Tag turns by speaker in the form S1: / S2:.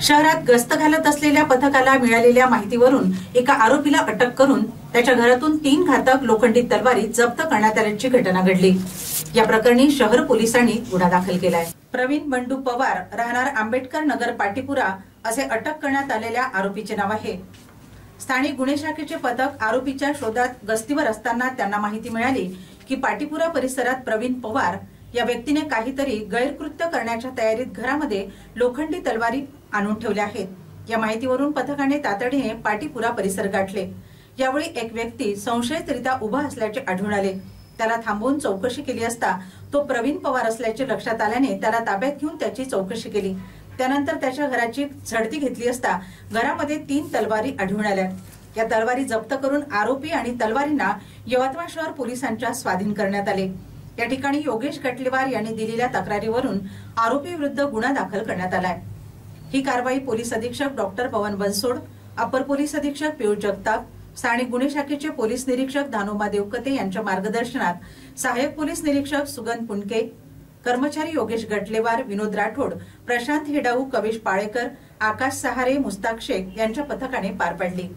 S1: शहरात गस्त घालत असलेल्या पथकाला मिळालेल्या माहितीवरून एका आरोपीला अटक करून त्याच्या घरातून 3 घातक लोखंडी तलवारी जप्त करण्यात आल्याची घटना घडली। या प्रकरणी शहर पोलिसांनी गुन्हा दाखल केलाय। प्रवीण बंडू पवार राहणार आंबेडकर नगर पाटीपुरा असे अटक करण्यात आलेल्या आरोपीचे नाव आहे। स्थानिक गुन्हे शाखेचे पथक आरोपीच्या शोधात गस्तीवर असताना त्यांना माहिती मिळाली की पाटीपुरा परिसरात प्रवीण पवार या व्यक्तीने काहीतरी गैरकृत्य करण्याच्या तयारीत घरामध्ये लोखंडी तलवारी आणून ठेवल्या आहेत। या माहितीवरून पथकाने तातडीने पाटीपुरा परिसर गाठले। यावेळी एक व्यक्ती संशयितरित्या उभा असल्याचे आढळून आले। त्याला थांबवून चौकशी केली असता तो प्रवीण पवार असल्याचे लक्षात आल्याने त्याला ताब्यात घेऊन त्याची चौकशी केली। त्यानंतर त्याच्या घराची झडती घेतली असता घरामध्ये 3 तलवारी आढळून आल्या। या तलवारी जप्त करून आरोपी आणि तलवारींना यवतमाळ शहर पोलिसांच्या स्वाधीन करण्यात आले। या ठिकाणी योगेश गटलेवार यांनी दिलेल्या तक्रारीवरून आरोपी विरुद्ध गुन्हा दाखल करण्यात आलाय। ही कारवाई पोलीस अधीक्षक डॉक्टर पवन बनसोड, अपर पोलीस अधीक्षक पियुष जगताप, स्थानिक गुन्हे शाखेचे पोलीस निरीक्षक धानोबा देवकते यांच्या मार्गदर्शनात सहाय्यक पोलीस निरीक्षक सुगंध पुणके, कर्मचारी योगेश गटलेवार, विनोद राठोड, प्रशांत हेडाऊ, कविश पाळेकर, आकाश सहारे, मुस्ताक शेख यांच्या पथकाने पार पाडली।